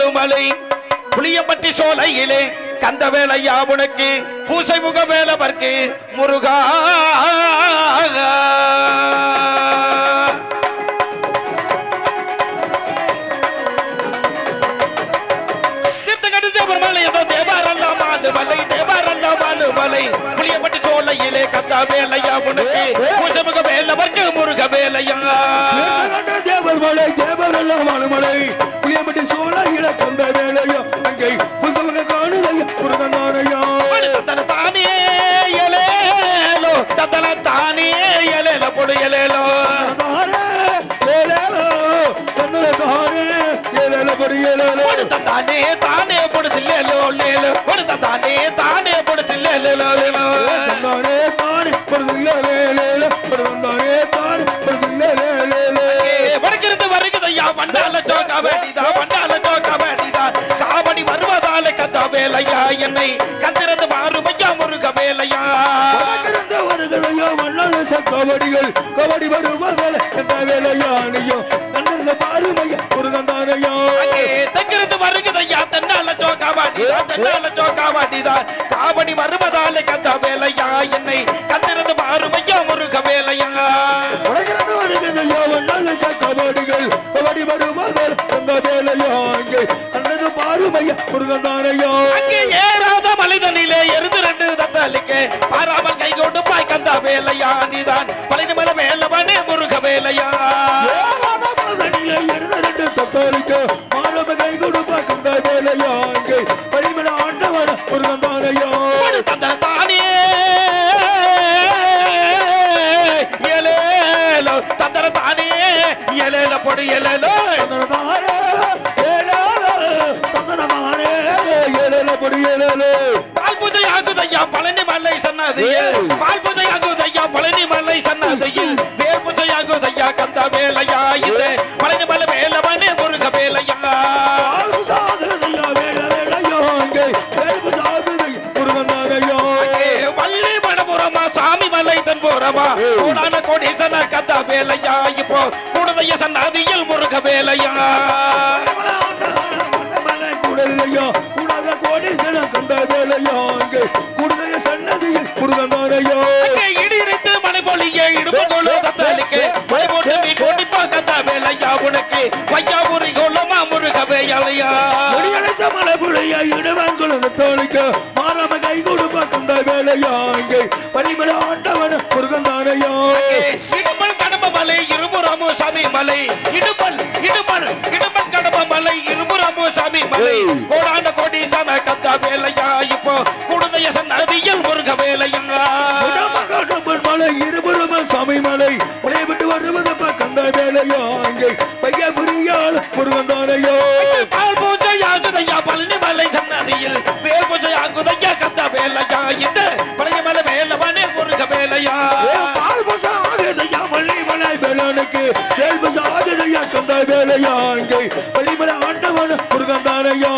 மாலுமலை புளியம்பட்டி சோலையிலே கந்த வேலையா உனக்கு பூசை முக வேலவர்க்கு முருகா புளியம்பட்டி சோலையிலே கந்த வேலையா உனக்கு பூசை முக வேலவர்க்கு முருக வேலையா தேவர் மலை தேவரெல்லாம் மாலுமலை புளியம்பட்டி சோலையிலே கந்த வேலையா அங்கே புசமுக காணுதையா முருகனாரையா தானே எலேலோ தத்தன தானே எலேல பொடு எலேலோ தானே தானே பொடுத்து லேலோ லேலோ பொடுத்த தானே தானே பொடுத்து லேலோ லேலோ தானே தானே பொடுத்து லேலோ தானே தானே பொடுத்து லேலோ வருகிறது வருகிறதையா வண்டால ஜோகா வேண்டிதான் வண்டால ஜோகா வேண்டிதான் காவடி வருவதால கந்த வேலையா என்னை கத்திரந்து மாறுமையா முருக வேலையா வருகிறதையா வண்டால கபடிகள் கபடி வருவதால கந்த வேலையா நீயோ கண்டிருந்த பாருமையா முருகந்தாரையா தங்கிருந்து வருகிறதையா தென்னால ஜோகா வாண்டிதான் தென்னால ஜோகா வாண்டிதான் காவடி வருவதால கந்த வேலையா என்னை கத்திரந்து மாறுமையா முருக வேலையா வருகிறதையா வண்டால கபடிகள் கபடி வருவதால கந்த வேலையா அங்கே கண்டிருந்த பாருமையா முருகந்தாரையா அங்கே ஏறாத மனிதனிலே எருந்து ரெண்டு தத்தாலிக்கு பாராமல் கை கொண்டு பாய் கந்த வேலையா நீதான் பழனி மலை வேலவனே முருக வேலையா கை கொடுப்பா கந்த வேலையா அங்கே பழிமல ஆண்டவன முருகந்தாரையா தானே எலேலோ தந்தர தானே எலேல பொடு எலேலோ பால் பூஜை ஆகுதையா பழனி மலை சன்னதியில் பால் பூஜை ஆகுதையா பழனி மலை சன்னதியில் வேல் பூஜை ஆகுதையா கந்த வேலையா இது பழனி மலை வேலவனே முருக வேலையா வள்ளி மணபுரமா சாமி மலை தென்புறமா கூடான கோடீசன கந்த வேலையா இப்போ கூடுதைய சன்னதியில் முருக வேலையா இடித்து மலை பொழிய இடுப்பு கொள்ளு தத்தலிக்கு மலை போட்டு நீ போட்டிப்பா கந்த வேலையா உனக்கு பையாபுரி கொள்ளமா முருக வேலையா மலை புளிய இடுவன் கொள்ளு தோழிக்கு மாறாம கை கொடுப்பா கந்த வேலையா அங்கே பழிமல ஆண்டவன முருகந்தாரையா இடுமல் கடம்ப மலை இருபுறமோ சாமி மலை இடுமல் இடுமல் இடுமல் கடம்ப மலை இருபுறமோ சாமி மலை கோடான கோடி சன கந்த வேலையா இப்போ கூடுதைய சன்னதியில் முருக வேலையா மலை இருபுறமோ சாமி மலை மலையை விட்டு வருவதப்பா கந்த வேலையா அங்கே பையபுரியால் முருகந்தாரையா பால் பூஜை ஆகுதையா பழனி மலை சன்னதியில் வேல் பூஜை ஆகுதையா கந்த வேலையா இந்த பழனி மலை வேலவனே முருக வேலையா பால் பூஜை ஆகுதையா பள்ளி மலை வேலனுக்கு வேல் பூஜை ஆகுதையா கந்த வேலையா அங்கே பள்ளிமலை ஆண்டவன முருகந்தாரையா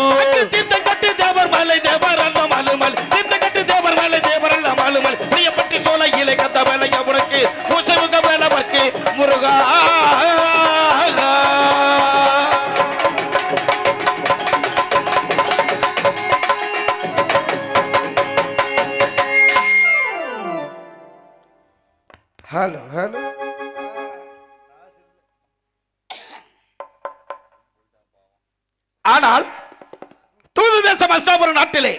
தீர்த்தம் கட்டி தேவர் மலை தேவர் அல்ல மாலுமல் தீர்த்தம் கட்டி தேவர் மலை தேவர் அல்ல மாலுமல் புளியம்பட்டி சோலையிலே கந்த வேலையா உனக்கு பூசை முக வேலவர்க்கு முருகா ஹலோ ஹலோ ஆனால் தூது தேசம் அஸ்தாபுரம் நாட்டிலே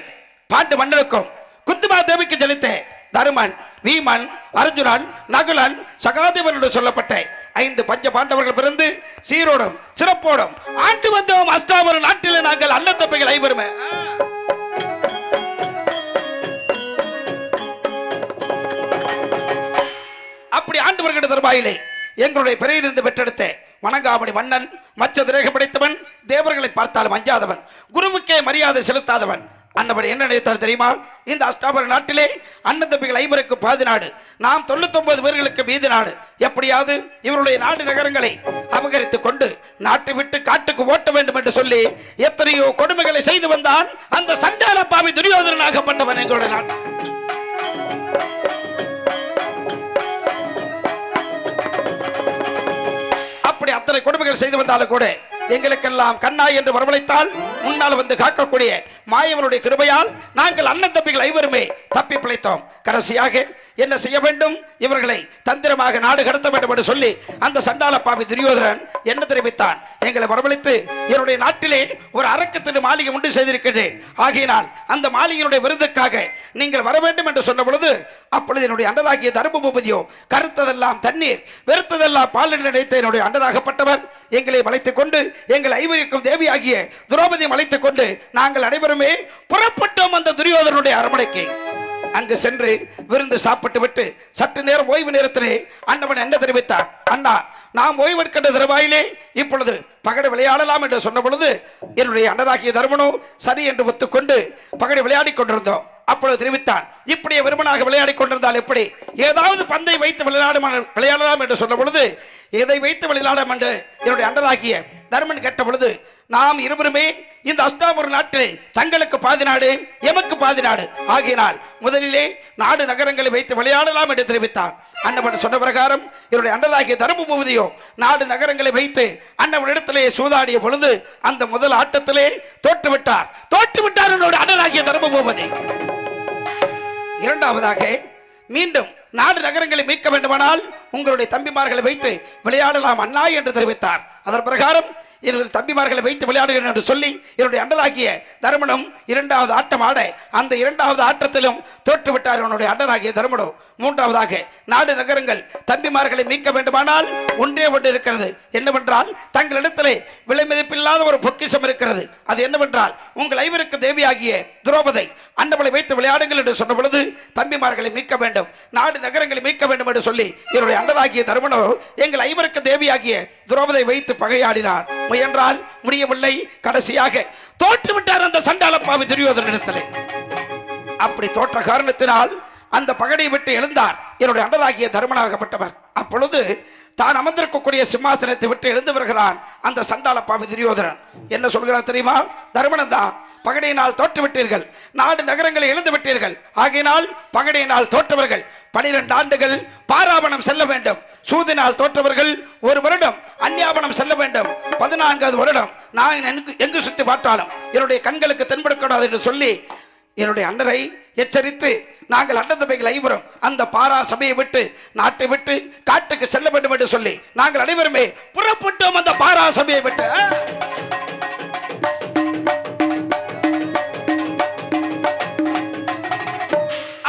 பாண்டு மன்னனுக்கும் குந்துமா தேவிக்கு ஜலித்த தருமன் வீமன் அர்ஜுனன் நகுலன் சகாதேவன் என்று சொல்லப்பட்ட 5 பஞ்ச பாண்டவர்கள் பிறந்து சீரோடும் சிறப்போடும் ஆண்டு வந்தோம் அஸ்தாபுரம் நாட்டிலே நாங்கள் அண்ணன் தம்பிகள் ஐவருமே அப்படி ஆண்டு வருகின்ற தருவாயிலே எங்களுடைய பிறையிலிருந்து பெற்றெடுத்த வணங்காமணி மன்னன் மச்ச திரேகம் படைத்தவன் தேவர்களை பார்த்தாலும் அஞ்சாதவன் குருவுக்கே மரியாதை செலுத்தாதவன் அன்னவர் என்ன நினைத்தார் தெரியுமா? இந்த அஷ்டாபர நாட்டிலே அண்ணன் தம்பிகள் 5 பாதி நாடு, நாம் 99 பேர்களுக்கு மீதி நாடு. எப்படியாவது இவருடைய நாடு நகரங்களை அபகரித்துக் கொண்டு நாட்டை விட்டு காட்டுக்கு ஓட்ட வேண்டும் என்று சொல்லி எத்தனையோ கொடுமைகளை செய்து வந்தான் அந்த சண்டால பாவி துரியோதனனாகப்பட்டவன் எங்களுடைய நாடு. அப்படி அத்தனை கொடுமைகள் செய்து வந்தாலும் கூட எங்களுக்கெல்லாம் கண்ணா என்று வரவழைத்தால் முன்னால் வந்து காக்கக்கூடிய மாயவனுடைய கிருபையால் நாங்கள் அண்ணன் தம்பிகள் ஐவருமே தப்பி பிழைத்தோம். கடைசியாக என்ன செய்ய வேண்டும்? இவர்களை தந்திரமாக நாடு கடத்த வேண்டும் என்று சொல்லி அந்த சண்டாள பாவி துரியோதனன் என்ன தெரிவித்தான்? எங்களை வரவழைத்து என்னுடைய நாட்டிலே ஒரு அரக்கத்தின் மாளிகை உண்டு செய்திருக்கிறேன், ஆகையினால் அந்த மாளிகையினுடைய விருதுக்காக நீங்கள் வர வேண்டும் என்று சொன்ன பொழுது, அப்பொழுது என்னுடைய அண்டராகிய தர்மபூபதியோ கருத்ததெல்லாம் தண்ணீர் வெறுத்ததெல்லாம் பால் என்று நினைத்த என்னுடைய அண்டராகப்பட்டவர் எங்களை வளைத்துக் கொண்டு எங்கள் ஐவருக்கும் தேவியாகிய திரௌபதியை வளைத்துக் கொண்டு நாங்கள் அனைவருமே புறப்பட்டோம் அந்த துரியோதனுடைய அரண்மனைக்கு. அங்கு சென்று விருந்து சாப்பிட்டு விட்டு சற்று நேரம் ஓய்வு நேரத்திலே அண்ணவன் என்ன தெரிவித்தார்? அண்ணா, நாம் ஓய்வெடுக்கின்ற தருவாயிலே இப்பொழுது பகடை விளையாடலாம் என்று சொன்ன பொழுது என்னுடைய அண்ணராகிய தர்மனோ சரி என்று ஒத்துக்கொண்டு பகடை விளையாடி கொண்டிருந்தோம். அப்பொழுது தெரிவித்தான், இப்படியே விரும்பனாக விளையாடி கொண்டிருந்தால் எப்படி? ஏதாவது பந்தை வைத்து விளையாடலாம் என்று சொன்ன பொழுது, எதை வைத்து விளையாடலாம் என்று என்னுடைய அண்ணராகிய தர்மன் கேட்ட பொழுது, நாம் இருவருமே இந்த அஸ்தாபுர நாட்டில் தங்களுக்கு பாதி நாடு எமக்கு பாதி நாடு, ஆகினால் முதலிலே நாடு நகரங்களை வைத்து விளையாடலாம் என்று தெரிவித்தான். அண்ணவன் சொன்ன பிரகாரம் என்னுடைய அண்ணராகிய தர்மபூபதியோ நாடு நகரங்களை வைத்து அண்ணவனிடத்திலே சூதாடிய பொழுது அந்த முதல் ஆட்டத்திலே தோற்றுவிட்டார் என்னுடைய அண்ணராகிய தர்மபூபதி. இரண்டாவதாக மீண்டும் நாடு நகரங்களை மீட்க வேண்டுமானால் உங்களுடைய தம்பிமார்களை வைத்து விளையாடலாம் அண்ணா என்று தெரிவித்தார். அதன் பிரகாரம் என்னுடைய தம்பிமார்களை வைத்து விளையாடுகிறேன் என்று சொல்லி என்னுடைய அண்ணராகிய தர்மனும் இரண்டாவது ஆட்டம் ஆட அந்த இரண்டாவது ஆட்டத்திலும் தோற்றுவிட்டார் என்னுடைய அண்ணராகிய தர்மனோ. மூன்றாவதாக நாடு நகரங்கள் தம்பிமார்களை மீட்க வேண்டுமானால் ஒன்றே ஒன்று இருக்கிறது. என்னவென்றால் தங்களிடத்திலே விலை மதிப்பில்லாத ஒரு பொக்கிஷம் இருக்கிறது. அது என்னவென்றால் உங்கள் ஐவருக்கு தேவியாகிய திரௌபதி அண்ணவளை வைத்து விளையாடுங்கள் என்று சொன்ன பொழுது தம்பிமார்களை மீட்க வேண்டும், நாடு நகரங்களை மீட்க வேண்டும் என்று சொல்லி என்னுடைய அண்ணராகிய தர்மனோ எங்கள் ஐவருக்கு தேவியாகிய திரௌபதியை வைத்து பகையாடினார். முயன்றால் முடியவில்லை. கடைசியாக தோற்றுவிட்டார் அந்த சண்டாள பாவி துரியோதனனிடத்திலே. அப்படி தோற்ற காரணத்தினால் அந்த பகடையை விட்டு எழுந்தார் என்னுடைய அண்ணராகிய தர்மனாகப்பட்டவர். அப்பொழுது தான் அமர்ந்திருக்கக்கூடிய சிம்மாசனத்தை விட்டு எழுந்து வருகிறான் அந்த சண்டாள பாவி துரியோதனன். என்ன சொல்கிறார் தெரியுமா? தர்மனன் தான், பகடையினால் தோற்றுவிட்டீர்கள், நாடு நகரங்களை எழுந்து விட்டீர்கள், ஆகையினால் பகடையினால் தோற்றவர்கள் 12 ஆண்டுகள் பாராபணம் செல்ல வேண்டும், சூதினால் தோற்றவர்கள் 1 வருடம் அந்நியாபனம் செல்ல வேண்டும், 14வது வருடம் நான் எங்கு சுத்தி பார்த்தாலும் என்னுடைய கண்களுக்கு தென்படக்கூடாது என்று சொல்லி என்னுடைய அண்ணரை எச்சரித்து நாங்கள் அண்ணன் தம்பிகள் ஐவரும் அந்த பாரா சபையை விட்டு நாட்டை விட்டு காட்டுக்கு செல்ல வேண்டும் என்று சொல்லி நாங்கள் அனைவருமே புறப்பட்டோம் அந்த பாரா சபையை விட்டு.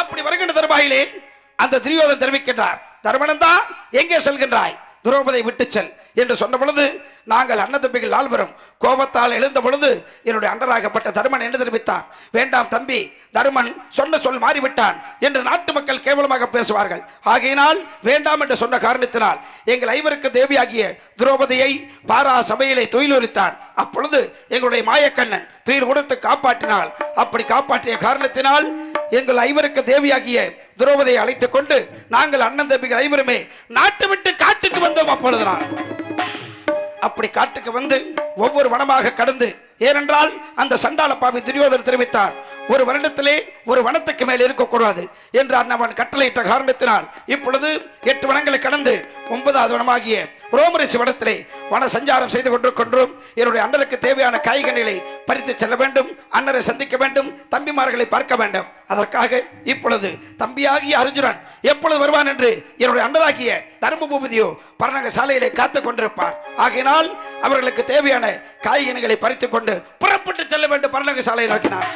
அப்படி வருகின்ற தருவாயிலே அந்த துரியோதனன் தெரிவிக்கின்றார், தர்மனன் தான் எங்கே செல்கின்றாய்? திரௌபதியை விட்டு செல் என்று சொன்ன பொழுது நாங்கள் அண்ணன் தம்பிகள் நால்வரும் கோபத்தால் எழுந்த பொழுது என்னுடைய அண்ணராகப்பட்ட தர்மன் என்ன தெரிவித்தார்? வேண்டாம் தம்பி, தர்மன் சொன்ன சொல் மாறிவிட்டான் என்று நாட்டு மக்கள் கேவலமாக பேசுவார்கள், ஆகையினால் வேண்டாம் என்று சொன்ன காரணத்தினால் எங்கள் ஐவருக்கு தேவியாகிய திரௌபதியை பாரா சபையிலே துயிலுரித்தான். அப்பொழுது எங்களுடைய மாயக்கண்ணன் துயில் கொடுத்து காப்பாற்றினாள். அப்படி காப்பாற்றிய காரணத்தினால் எங்கள் ஐவருக்கு தேவியாகிய திரௌபதியை அழைத்துக் கொண்டு நாங்கள் அண்ணன் தம்பிகள் ஐவருமே நாட்டு விட்டு காட்டுக்கு வந்தோம். அப்பொழுது நான் அப்படி காட்டுக்கு வந்து ஒவ்வொரு வனமாக கடந்து, ஏனென்றால் அந்த சண்டாள பாவி துரியோதனன் தெரிவித்தார், 1 வருடத்திலே ஒரு வனத்துக்கு மேல் இருக்கக்கூடாது என்று அவன் கட்டளையிட்ட காரணத்தினால் இப்பொழுது 8 வனங்களை கடந்து 9வது வனமாகிய ரோமரிசி வனத்திலே வன சஞ்சாரம் செய்து கொண்டிருக்கின்றோம். என்னுடைய அண்ணனுக்கு தேவையான காய்கனிகளை பறித்து செல்ல வேண்டும், அண்ணரை சந்திக்க வேண்டும், தம்பிமார்களை பார்க்க வேண்டும். அதற்காக இப்பொழுது தம்பியாகிய அர்ஜுனன் எப்பொழுது வருவான் என்று என்னுடைய அண்ணராகிய தர்மபூபதியோ பரணக சாலையிலே காத்துக் கொண்டிருப்பார். ஆகையினால் அவர்களுக்கு தேவையான காய்கனிகளை பறித்துக் கொண்டு புறப்பட்டு செல்ல வேண்டும் பரணக சாலையை நோக்கினார்.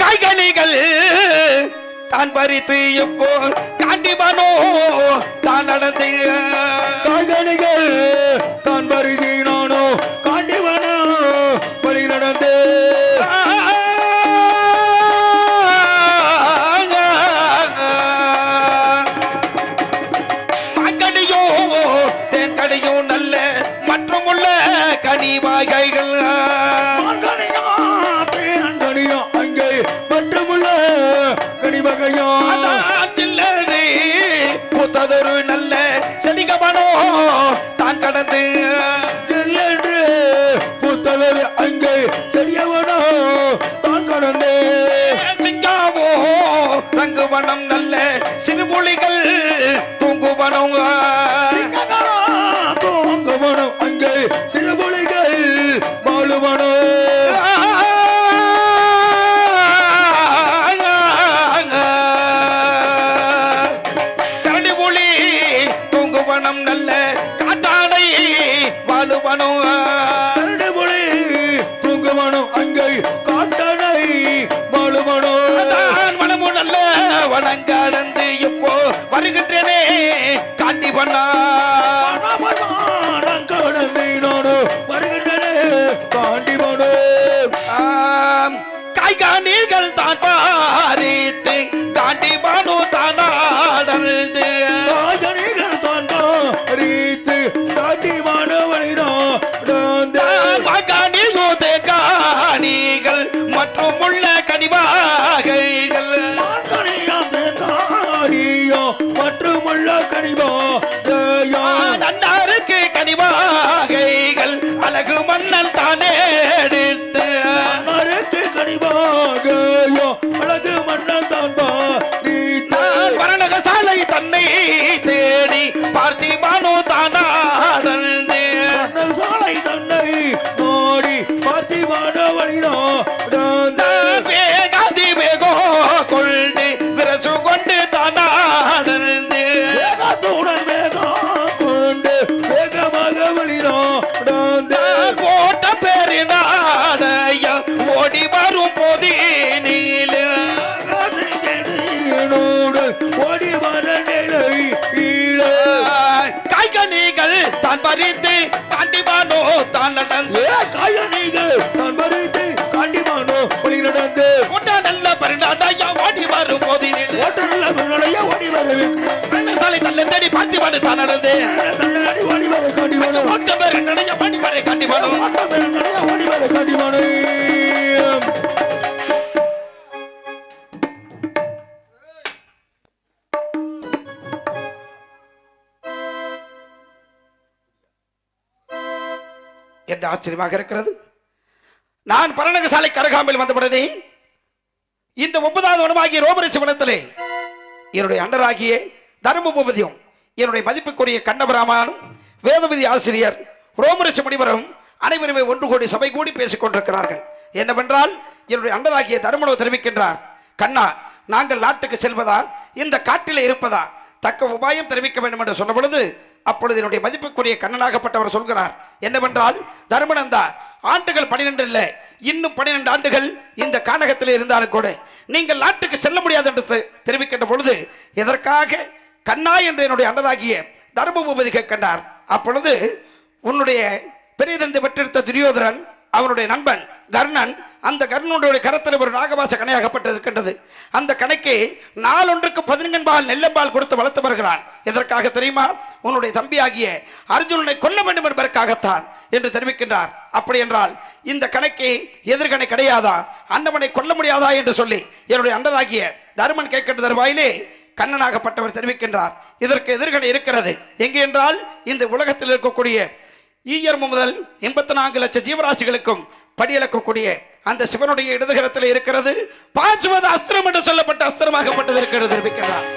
காய்கனிகள் தான் பறித்து எப்போ காண்டிபானோ தான் நடந்து, காய்கனிகள் தான் பருகினானோ காண்டிபானோ வழி நடந்து, மாங்கனியோ தேன்கனியோ நல்ல மற்றும் உள்ள கனி வாய்கைகள், அங்கே மற்றுமுள்ள கனிவகையா தான் கடந்து எல்லென்று புத்தலர் அங்கே செடியவனோ தான் கடந்தே சிங்காவோ ரங்குவனம் நல்ல சிறுமொழிகள் தூங்குவனம் தூங்குவனம் அங்கே சிறுபுலிகள் வாழுவனோ கரடிமொழி தூங்குவனம் நல்ல காட்டாடை வாழுவனம் கரடிமொழி தூங்குவனம் அங்கே காட்டனை வாழுவனோ வனமு நல்ல வனங்கடந்து இப்போ வருகின்றனே காட்டி பண்ணா கடந்தேனோ வருகின்றனே காண்டிவனோ காய்காணிகள் தான் பாரித்து காட்டி பானு தானாடந்து ராஜனிகள் தான் பாரித்து காண்டிவானவளினோ காணியோதே காணிகள் மற்றும் உள்ள கனிவாகைகள் மற்றுமுள்ள கனிவா நன்னாருக்கு கனிவாகைகள் அழகு மன்னன் தானே எடுத்து கனிவாகையோ அழகு மன்னன் தான் வரணக சாலை தன்னை தேடி பார்த்திபானோ தானாடந்து சாலை தன்னை நோடி பார்த்திவானோ வழினோ வேகாதி வேகோ கொண்டு விரசு கொண்டு தானாடந்து வேகத்துடன் வேகம் கொண்டு வேகமாக வழினோ ஓட்ட பேரினாடைய ஓடி வரும் போதி நீல ஓடி வர நிலை காய்கனிகள் தான் பறித்து காண்டிபானோ தான் நடந்து காயணிகள் தான் பறித்து காண்டிமானோ வழி நடந்து ஓட்ட நல்ல பரிணாடைய ஓடி வரும் போதி நீல ஓட்டல்ல முன்னுடைய ஓடி வர சாலை தன்னை தேடி பார்த்திபானு தான் நடந்து ஓடி வர காண்டிமானோ ஓட்ட பேரினாடைய ஓடி வர காண்டிபானோ ஓடி வர காண்டிமானோ என்று ஆச்சரியமாக இருக்கிறது. நான் பரணக சாலைக்கு அருகாமையில் வந்தவுடனே இந்த 9வது வனமாகிய ரோமரிஷி வனத்திலே என்னுடைய அண்ணராகிய தர்மபூபதியும் என்னுடைய மதிப்புக்குரிய கண்ணபராமானும் வேதவிதி ஆசிரியர் ரோமரிஷி முனிவரும் அனைவருமே ஒன்று கூடி சபை கூடி பேசிக் கொண்டிருக்கிறார்கள். என்னவென்றால் என்னுடைய அண்ணராகிய தர்மனோ தெரிவிக்கின்றார், கண்ணா, நாங்கள் நாட்டுக்கு செல்வதா இந்த காட்டிலே இருப்பதா தக்க உபாயம் தெரிவிக்க வேண்டும் என்று சொன்ன பொழுது அப்பொழுது என்னுடைய மதிப்புக்குரிய கண்ணனாகப்பட்டவர் சொல்கிறார், என்னவென்றால் தர்மனந்தா, ஆண்டுகள் 12 இல்லை, இன்னும் 12 ஆண்டுகள் இந்த கானகத்தில் இருந்தாலும் கூட நீங்கள் நாட்டுக்கு செல்ல முடியாது என்று தெரிவிக்கின்ற பொழுது எதற்காக கண்ணா என்று என்னுடைய அண்ணராகிய தர்மபூபதி கேட்கின்றார். அப்பொழுது உன்னுடைய பெரிய தந்தை பெற்றெடுத்த துரியோதரன் அவனுடைய நண்பன் கர்ணன், அந்த கர்ணனுடைய கரத்தில் ஒரு நாகவாச கணையாகப்பட்டிருக்கின்றது. அந்த கணைக்கு நாளொன்றுக்கு 14 நெல்லம்பால் கொடுத்து வளர்த்து வருகிறான். எதற்காக தெரியுமா? உன்னுடைய தம்பியாகிய அர்ஜுனனை கொல்ல வேண்டும் என்பதற்காகத்தான் என்று தெரிவிக்கின்றார். அப்படி என்றால் இந்த கணைக்கு எதிர்கணை கிடையாதா, அண்ணவனை கொல்ல முடியாதா என்று சொல்லி என்னுடைய அண்ணனாகிய தர்மன் கேட்கின்ற தருவாயிலே கண்ணனாகப்பட்டவர் தெரிவிக்கின்றார், இதற்கு எதிர்கணை இருக்கிறது. எங்கே என்றால் இந்த உலகத்தில் இருக்கக்கூடிய ஈயர்மு முதல் 84 லட்சம் ஜீவராசிகளுக்கும் படியளக்கக்கூடிய அந்த சிவனுடைய இடதுகரத்தில் இருக்கிறது. பாசுவத அஸ்திரம் என்று சொல்லப்பட்ட அஸ்திரமாகப்பட்டது இருக்கிறது தெரிவிக்கின்றார்.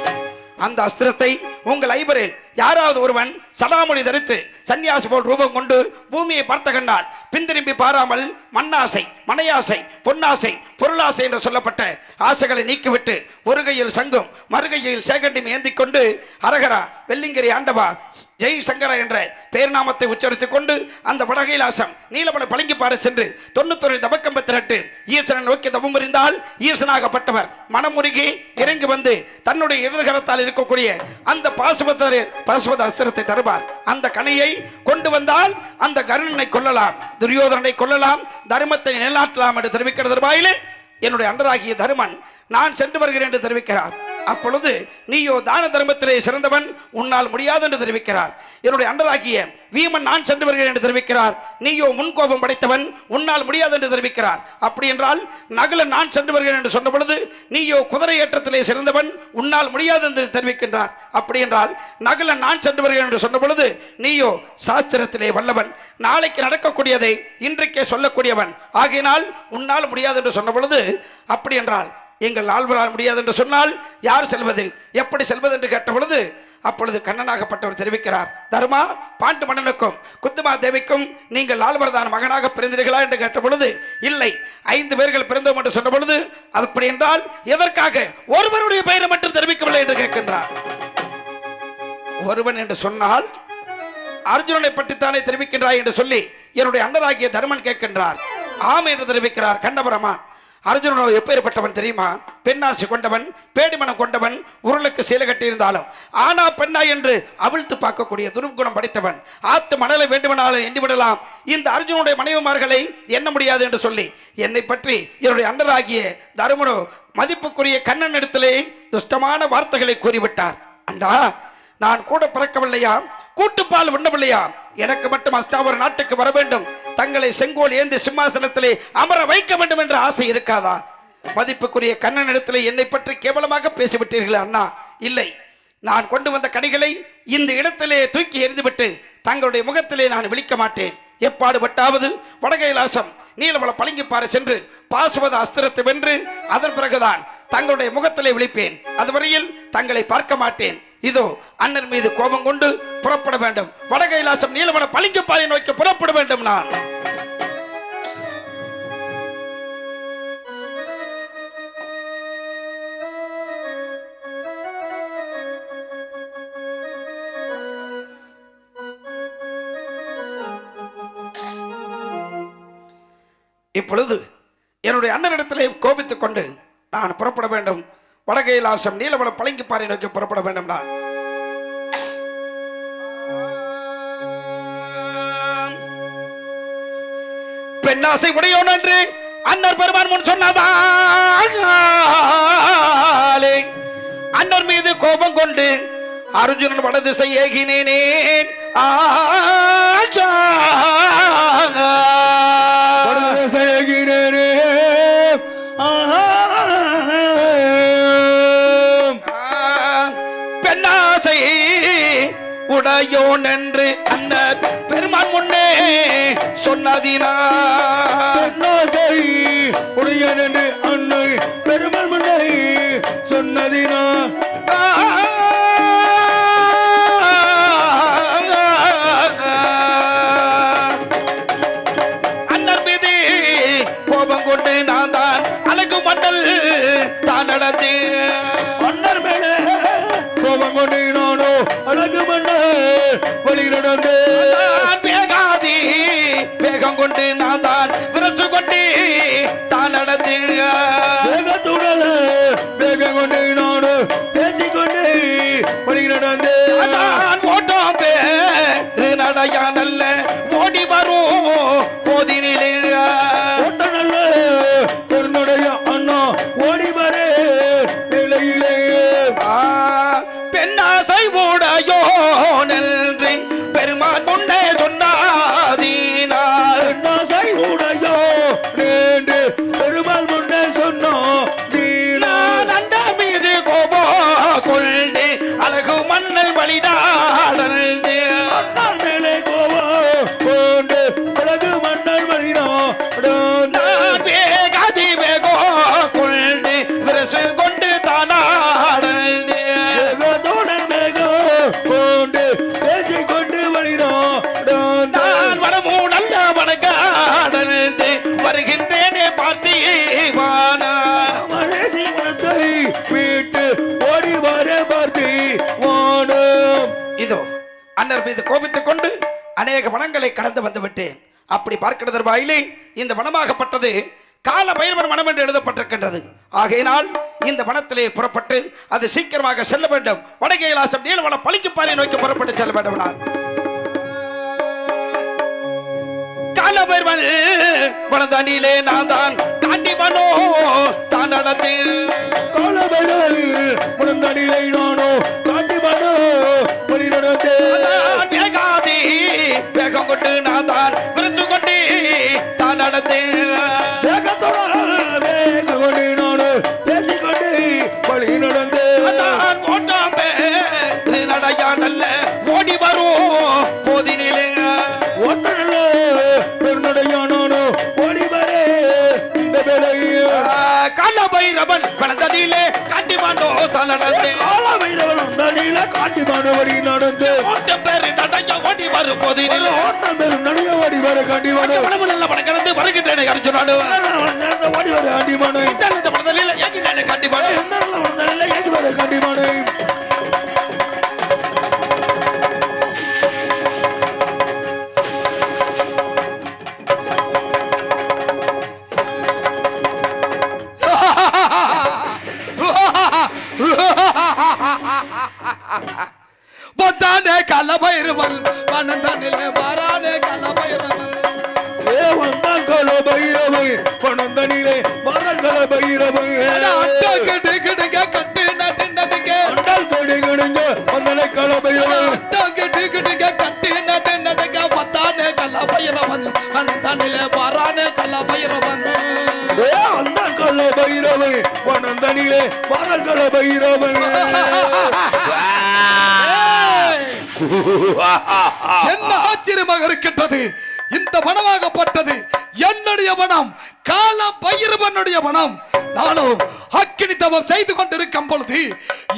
அந்த அஸ்திரத்தை உங்கள் ஐவரில் யாராவது ஒருவன் சடாமொழி தரித்து சன்னியாசி போல் ரூபம் கொண்டு பூமியை பார்த்த கண்ணால் பின்திரும்பி பாராமல் மண்ணாசை, மனையாசை, பொன்னாசை, பொருளாசை என்று சொல்லப்பட்ட ஆசைகளை நீக்கிவிட்டு ஒரு கையில் சங்கும் மறுகையில் சேகண்டம் ஏந்தி கொண்டு அரகரா வெள்ளிங்கிரி ஆண்டவா ஜெய் சங்கரா என்ற பெயர் நாமத்தை உச்சரித்துக் கொண்டு அந்த வடகைலாசம் நீலமலை பழங்கிப்பாறை சென்று 91 தபக்கம்பத்திரட்டு ஈசனை நோக்கி தவம் இருந்தால் ஈசனாகப்பட்டவர் மனமுருகி இறங்கி வந்து தன்னுடைய இடதுகரத்தால் இருக்கக்கூடிய அந்த பாசுவத அஸ்திரத்தை தருவார். அந்த கணையை கொண்டு வந்தால் அந்த கர்ணனை கொல்லலாம், துரியோதனனை கொல்லலாம், தர்மத்தை நிலைநாட்டலாம் என்று தெரிவிக்கிற தருவாயிலே என்னுடைய அண்டராகிய தருமன் நான் சென்று வருகிறேன் என்று தெரிவிக்கிறார். அப்பொழுது நீயோ தான தர்மத்திலே சிறந்தவன், உன்னால் முடியாது என்று தெரிவிக்கிறார். என்னுடைய அண்டராகிய வீமன் நான் சென்று வருகிறேன் என்று தெரிவிக்கிறார். நீயோ முன்கோபம் படைத்தவன், உன்னால் முடியாது என்று தெரிவிக்கிறார். அப்படி என்றால் நகுலன் நான் சென்று வருகிறேன் என்று சொன்ன பொழுது நீயோ குதிரை ஏற்றத்திலே சிறந்தவன், உன்னால் முடியாது என்று தெரிவிக்கின்றார். அப்படி என்றால் நகுலன் நான் சென்று வருகிறேன் என்று சொன்ன பொழுது நீயோ சாஸ்திரத்திலே வல்லவன், நாளைக்கு நடக்கக்கூடியதை இன்றைக்கே சொல்லக்கூடியவன், ஆகையினால் உன்னால் முடியாது என்று சொன்ன பொழுது அப்படி என்றால் எங்கள் ஆழ்வாரால் முடியாது என்று சொன்னால் யார் செல்வது, எப்படி செல்வது என்று கேட்ட பொழுது அப்பொழுது கண்ணனாகப்பட்டவர் தெரிவிக்கிறார், தர்மா பாண்டு மன்னனுக்கும் குந்துமா தேவிக்கும் நீங்கள் ஆழ்வார்தான் மகனாக பிறந்தீர்களா என்று கேட்ட பொழுது இல்லை 5 பேர்கள் பிறந்தோம் என்று சொன்ன பொழுது அப்படி என்றால் எதற்காக ஒருவருடைய பெயரை மட்டும் தெரிவிக்கவில்லை என்று கேட்கின்றார். ஒருவன் என்று சொன்னால் அர்ஜுனனை பற்றித்தானே தெரிவிக்கின்றாய் என்று சொல்லி என்னுடைய அண்ணராகிய தர்மன் கேட்கின்றார். ஆம் என்று தெரிவிக்கிறார் கண்ணபுரமான். அர்ஜுனனோ எப்பேற்பட்டவன் தெரியுமா? பெண்ணாசி கொண்டவன், பேடிமனம் கொண்டவன், உருளுக்கு சீலை கட்டியிருந்தாலும் ஆனா பெண்ணா என்று அவிழ்த்து பார்க்கக்கூடிய துருக்குணம் படைத்தவன். ஆத்து மணலை வேண்டுமானாலும் எண்ணிவிடலாம், இந்த அர்ஜுனுடைய மனைவிமார்களை எண்ண முடியாது என்று சொல்லி என்னை பற்றி என்னுடைய அண்டராகிய தருமனோ மதிப்புக்குரிய கண்ணன் இடத்திலே துஷ்டமான வார்த்தைகளை கூறிவிட்டார். அண்டா, நான் கூட பிறக்கவில்லையா, கூட்டுப்பால் உண்ணவில்லையா, எனக்கு மட்டும் அஷ்டாவர நாட்டுக்கு வர வேண்டும், தங்களை செங்கோல் ஏந்தி சிம்மாசனத்திலே அமர வைக்க வேண்டும் என்ற ஆசை இருக்காதா? மதிப்புக்குரிய கண்ணன் இடத்திலே என்னை பற்றி கேவலமாக பேசிவிட்டீர்கள் அண்ணா. இல்லை, நான் கொண்டு வந்த கனிகளை இந்த இடத்திலே தூக்கி எறிந்துவிட்டு தங்களுடைய முகத்திலே நான் விழிக்க மாட்டேன். எப்பாடுபட்டாவது வடகைலாசம் நீலவள பளிங்குப்பாறை சென்று பாசுவத அஸ்திரத்தை வென்று அதன் பிறகுதான் தங்களுடைய முகத்திலே விழிப்பேன். அதுவரையில் தங்களை பார்க்க மாட்டேன். இதோ அண்ணன் மீது கோபம் கொண்டு புறப்பட வேண்டும், வடகைலாசம் நீலவள பளிங்குப்பாறை நோக்கி புறப்பட வேண்டும். நான் இப்பொழுது என்னுடைய அண்ணனிடத்திலே கோபித்துக் கொண்டு நான் புறப்பட வேண்டும், வடகைலாசம் நீலவள பளிங்குப்பாறை நோக்கி புறப்பட வேண்டும். நான் பெண்ணாசை உடையோன் என்று அண்ணர் பெருமான் முன் சொன்னதாலே அண்ணர் மீது கோபம் கொண்டு அர்ஜுனன் வடதிசை ஏகினேனே. பெண்ணாசை உடையோன் என்று அண்ணர் பெருமான் முன்னே சொன்னதினாசை உடையன் என்று அண்ணன் பெருமான் முன்னே சொன்னதினா அண்ணர் மீது கோபம் கொண்டு நான் தான் அழகு மண்டல் தான் நடந்து அண்ணர் மேலே கோபம் கொண்டு நானோ அழகு மண்டல் வழி நடந்து வேகாதி வேகம் கொண்டு நான் தான் விரசு கொண்டு தான் நடந்து வேகத்துடல வேகம் கொண்டு நானோ பேசிக்கொண்டு வழி நடந்து ஓட்டம் பேரு நடையா நல்ல ஓடி வரும் போதினிலே ஓட்ட நல்ல ஒரு நடைய அண்ணா ஓடி வர நிலையிலே பெண்ணாசை உடையோ நன்றி பெருமான் முன்னே சொன்னாதீனால் பெண்ணாசை உடையோ என்று பெருமாள் முன்னே சொன்னோம். நான் அந்த மீது கோபோ கொண்டு அழகு மன்னல் வழிடாடல் மேலே கோபம் கொண்டு அழகு மன்னல் வழினோ நான் வேகாதி வேகோ கொண்டு விரசு கொண்டு தானாடல் வேகத்துடன் வேகம் கொண்டு பேசிக்கொண்டு வழினோ நான் வடமூ நல்ல வடகாடல் வருகின்றேனே பார்த்தீவானா மலேசி மனத்தை விட்டு ஓடி வர பார்த்தி வானம். இதோ அண்ணர் மீது கோபித்துக் கொண்டு அநேக வனங்களை கடந்து வந்து விட்டேன். அப்படி பார்க்கிறது வாயிலே இந்த வனமாகப்பட்டது கால பைரவர் வனம் என்று எழுதப்பட்டிருக்கின்றது. ஆகையினால் இந்த வனத்திலே புறப்பட்டு அது சீக்கிரமாக செல்ல வேண்டும். வடகைலாசம் நீலவள பளிங்குப்பாறை நோக்கி புறப்பட்டு செல்ல வேண்டும். நான் கால பைரவன் வனதனிலே நான் தான் காண்டி வனோ தான் நடத்தி காலபைரவன் முழந்தடியிலே நானோ காட்டிமானோ வழி நடந்தே வேகாதி வேகம் கொண்டு நான் தான் விரிச்சு கொண்டு தான் நடத்தேன் வேகத்தோட வேக கொண்டு நானோ பேசிக்கொண்டு வழி நடந்தே தான் ஓட்டாம் நடையா நல்ல ஓடி வரும் போதினிலே ஓட்ட நல்ல பெருநடையானோ ஓடி வரே இந்த வேலையை கால பைரவன் வளர்ந்ததிலே காட்டி மாண்டோ தான் நடந்தேன் காலபைரவன் முழந்தடியிலே காட்டிமானோ வழி நடந்தே ஓட்டம் பேரு நடையா ஓடி வரும் போதினிலே ஓட்டம் பெரும் நடைய ஓடி வர காண்டிமானோ உடம்பு நல்ல படக்கிறது வருகின்றேன் அர்ஜுனாடு ஓடி வர காண்டிமானோ இந்த படத்தில் ஏகினாலே காட்டி மாண்டோ எந்த நல்ல ஏகி வர காண்டிமானோ வந்தானே கலபைரவன் வனந்தனிலே வாரானே கலபைரவன் வந்தான் காலபைரவன் வனந்தனிலே வாரான் காலபைரவன் கிடு கிடுங்க கட்டு நட்டு நடுங்க அண்டால் கொடி கிடுங்க வந்தனை காலபைரவன் கிடு கிடுங்க கட்டு நட்டு நடுங்க வந்தானே கலபைரவன் வனந்தனிலே வாரானே கலபைரவன் வந்தான் காலபைரவன் வனந்தனிலே வாரான் காலபைரவன் என்ன ஆச்சரியமாக இருக்கின்றது இந்த வனமாகப்பட்டது என்னுடைய வனம் கால பைரவனுடைய வனம் நானும் அக்கினி தவம் செய்து கொண்டிருக்கும் பொழுது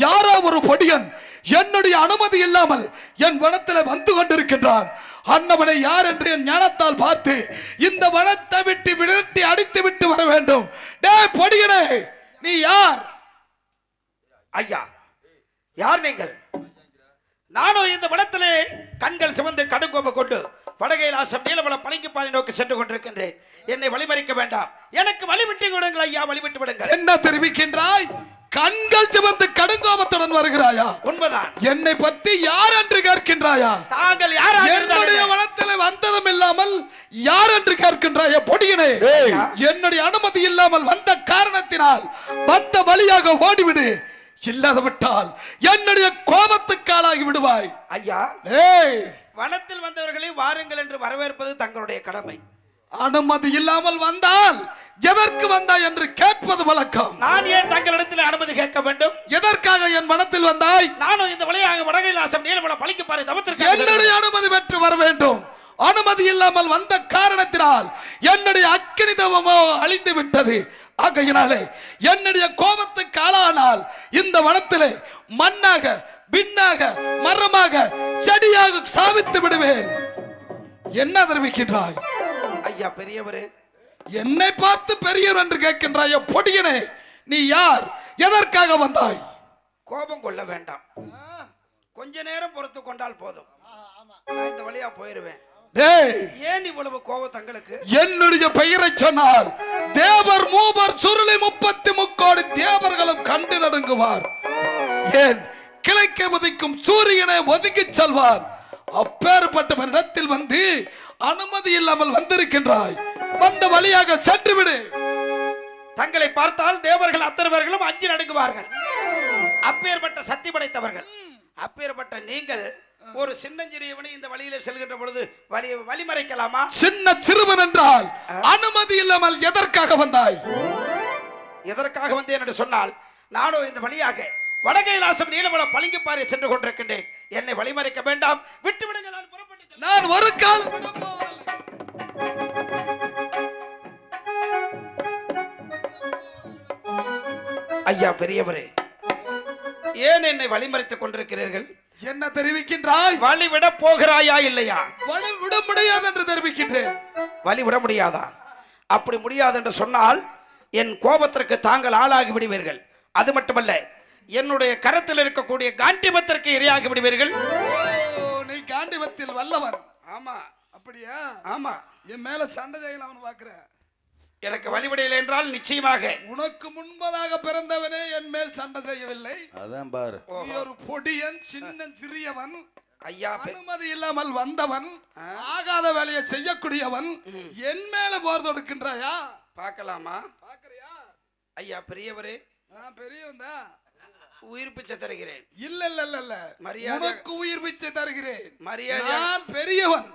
யாரோ ஒரு பொடியன் என்னுடைய அனுமதி இல்லாமல் என் வனத்தில் வந்து கொண்டிருக்கின்றான் அன்னவனை யார் என்று என் ஞானத்தால் பார்த்து இந்த வனத்தை விட்டு விரட்டி அடித்து விட்டு வர வேண்டும் டே பொடியனே நீ யார் ஐயா யார் நீங்கள் நானும் இந்த வனத்திலே கண்கள் சிவந்து கடுங்கோப கொண்டு வடகைலாசம் நீலவளம் பழங்கிப்பாறை நோக்கி சென்று கொண்டிருக்கின்றேன் என்னை வழிமறிக்க வேண்டாம் எனக்கு வழிவிட்டு விடுங்கள் ஐயா வழிவிட்டு விடுங்கள் என்ன தெரிவிக்கின்றாய் கண்கள் சிவந்து கடுங்கோபத்துடன் வருகிறாயா உண்மைதான் என்னை பத்தி யார் என்று கேட்கின்றாயா தாங்கள் யாராக என்னுடைய வனத்தில் வந்ததும் இல்லாமல் யார் என்று கேட்கின்றாயா பொடியனே என்னுடைய அனுமதி இல்லாமல் வந்த காரணத்தினால் வந்த வழியாக ஓடிவிடு இல்லாத விட்டால் என்னுடைய கோபத்துக்கு ஆளாகி விடுவாய் ஐயா ஏய் வனத்தில் வந்தவர்களை வாருங்கள் என்று வரவேற்பது தங்களுடைய கடமை அனுமதி இல்லாமல் வந்தால் எதற்கு வந்தாய் என்று கேட்பது வழக்கம் நான் ஏன் தங்களிடத்தில் அனுமதி கேட்க வேண்டும் எதற்காக என் வனத்தில் வந்தாய் நானும் இந்த வழியாக வடகைலாசம் நீலவளம் பழங்கிப்பாறை தவத்திற்கு என்னுடைய அனுமதி பெற்று வர வேண்டும் அனுமதி இல்லாமல் வந்த காரணத்தினால் என்னுடைய அக்கினி தவமோ அழிந்து விட்டது ஆகையினாலே என்னுடைய கோபத்துக்கு ஆளானால் இந்த வனத்திலே மண்ணாக பின்னாக மரமாக செடியாக சாவித்து விடுவேன் என்ன தெரிவிக்கின்றாய் ஐயா பெரியவரே என்னை பார்த்து பெரியவர் என்று கேட்கின்றாய் பொடியனே நீ யார் எதற்காக வந்தாய் கோபம் கொள்ள வேண்டாம் கொஞ்ச நேரம் பொறுத்து கொண்டால் போதும் நான் இந்த வழியா போயிருவேன் ஏன் இவ்வளவு கோபம் தங்களுக்கு என்னுடைய பெயரை சொன்னால் தேவர் மூவர் சுருளி 33 தேவர்களும் கண்டு நடுங்குவார் ஏன் கிழக்கே உதிக்கும் சூரியனை ஒதுக்கி செல்வார் அப்பேற்பட்ட இடத்தில் வந்து அனுமதி இல்லாமல் வந்திருக்கின்றாய் வந்த வழியாக சென்று விடு தங்களை பார்த்தால் தேவர்கள் அத்தனைவர்களும் அஞ்சு நடுங்குவார்கள் அப்பேற்பட்ட சக்தி படைத்தவர்கள் அப்பேற்பட்ட நீங்கள் ஒரு சின்னஞ்சிறியவனை இந்த வழியில செல்கின்ற பொழுது வழிமறைக்கலாமா சின்ன சிறுவன் என்றால் அனுமதி இல்லாமல் எதற்காக வந்தாய் எதற்காக வந்தேன் என்று சொன்னால் நானும் இந்த வழியாக வடகைலாசம் நீலவளம் பழங்கிப்பாறை சென்று கொண்டிருக்கின்றேன் என்னை வழிமறைக்க வேண்டாம் விட்டு விடுங்கள் நான் புறப்பட்டு நான் ஒரு காலம் விடப் போவதில்லை. ஐயா பெரியவரே ஏன் என்னை வழிமறைத்துக் கொண்டிருக்கிறீர்கள் என்ன தெரிவிக்கின்றாய் வழி விட போகிறாயா இல்லையா வழி விட முடியாது என்று தெரிவிக்கின்றேன் வழி விட முடியாதா அப்படி முடியாது என்று சொன்னால் என் கோபத்திற்கு தாங்கள் ஆளாகி விடுவீர்கள் அது மட்டுமல்ல என்னுடைய கரத்தில் இருக்கக்கூடிய காண்டிபத்திற்கு இரையாகி விடுவீர்கள் நீ காண்டிபத்தில் வல்லவன் ஆமா அப்படியா ஆமா என் மேல சண்டை செய்யலாம் பாக்குற எனக்கு வழிவிடையில் என்றால் நிச்சயமாக உனக்கு முன்பதாக பிறந்தவனே என் மேல் சண்டை செய்யவில்லை அதான் பாரு நீ ஒரு பொடியன் சின்ன சிறியவன் ஐயா அனுமதி இல்லாமல் வந்தவன் ஆகாத வேலையை செய்யக்கூடியவன் என் மேல போர் தொடுக்கின்றாயா பார்க்கலாமா பாக்குறியா ஐயா பெரியவரே, நான் பெரியவன் தான். உயிர் பிச்சை தருகிறேன். இல்ல இல்ல இல்ல இல்ல, மரியாதை- உனக்கு உயிர் பிச்சை தருகிறேன். மரியாதை- நான் பெரியவன்,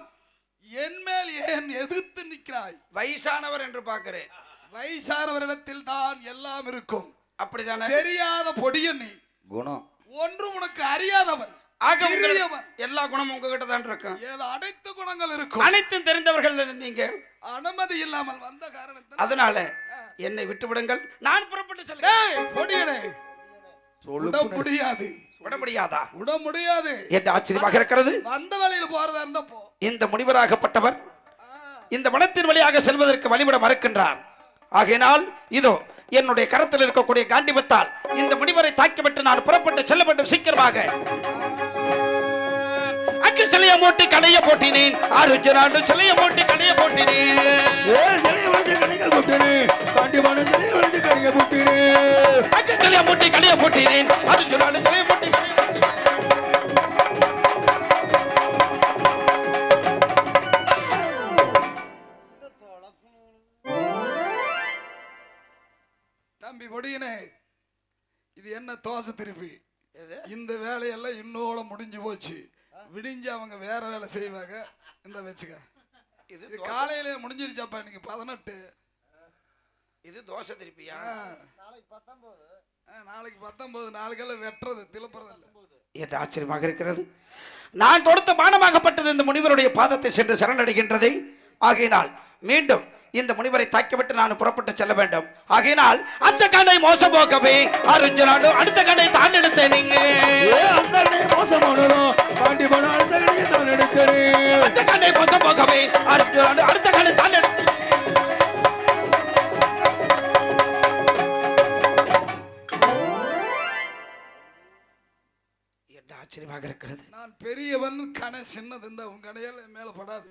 என் மேல் ஏன் எதிர்த்து நிற்கிறாய்? வயசானவர் என்று பார்க்கிறேன். வயசானவரிடத்தில் தான் எல்லாம் இருக்கும். அப்படிதானே? தெரியாத பொடியன் நீ, குணம் ஒன்று உனக்கு அறியாதவன், ஆக உங்கள் சிறியவன். எல்லா குணமும் உங்ககிட்ட தான் இருக்கும். ஏழு அனைத்து குணங்கள் இருக்கும். அனைத்தும் தெரிந்தவர்கள் நீங்க. அனுமதி இல்லாமல் வந்த காரணத்தினால் அதனால என்னை விட்டு விடுங்கள், நான் புறப்பட்டு செல்கிறேன். டேய், பொடியனே, விட முடியாது. விட முடியாதா விட முடியாது என்று ஆச்சரியமாக இருக்கிறது. வந்த வழியில் போறதா இருந்தா போ. இந்த முனிவராகப்பட்டவர் இந்த வனத்தின் வழியாக செல்வதற்கு வழிவிட மறுக்கின்றார். ஆகையினால் இதோ என்னுடைய கரத்தில் இருக்கக்கூடிய காண்டிபத்தால் இந்த முனிவரை தாக்கிவிட்டு நான் புறப்பட்டு செல்ல வேண்டும். சீக்கிரமாக அக்கு சிலைய மூட்டி கடைய போட்டினேன். ஆரோக்கியனாண்டு சிலைய மூட்டி கடைய போட்டினேன். சிலையை வளர்த்து கணிகள் போட்டேனே, காண்டிமான சிலையை வளர்த்து கணிகள் போட்டேனே. அக்கு சிலைய மூட்டி கடைய போட்டினேன். ஆரோக்கியனாண்டு சிலைய மூட்டி கடைய தம்பி பொடியனே, இது என்ன தோசை திருப்பி? எது? இந்த வேலையெல்லாம் இன்னோட முடிஞ்சு போச்சு. விடிஞ்சு அவங்க வேற வேலை செய்வாங்க. இந்த வச்சுக்க, இது இது காலையிலே முடிஞ்சிருச்சாப்பா. இன்னைக்கு 18. இது தோசை திருப்பியா? நாளைக்கு 19. நாளைக்கெல்லாம் வெட்டுறது திலப்புறது இல்லை. என்று ஆச்சரியமாக இருக்கிறது. நான் தொடுத்த பானமாகப்பட்டது இந்த முனிவருடைய பாதத்தை சென்று சரணடைகின்றது. ஆகையினால் மீண்டும் இந்த முனிவரை தாக்கிவிட்டு நான் புறப்பட்டு செல்ல வேண்டும். ஆகையினால் அந்த கண்ணை மோசம் போக்கவே அருஞ்சனாடு அடுத்த கண்ணை தான் எடுத்தேன். நீங்க அந்த கணியை மோசமானதோ, காண்டிமான அடுத்த கணியை தான் எடுத்தேனே. அந்த கண்ணை மோசம் போக்கவே அருஞ்சனாடு அடுத்த கண்ணை தான் எடுத்தேன். என்று ஆச்சரியமாக இருக்கிறது. நான் பெரியவன், கணை சின்னது. இந்த உன் கடையால் மேல படாது.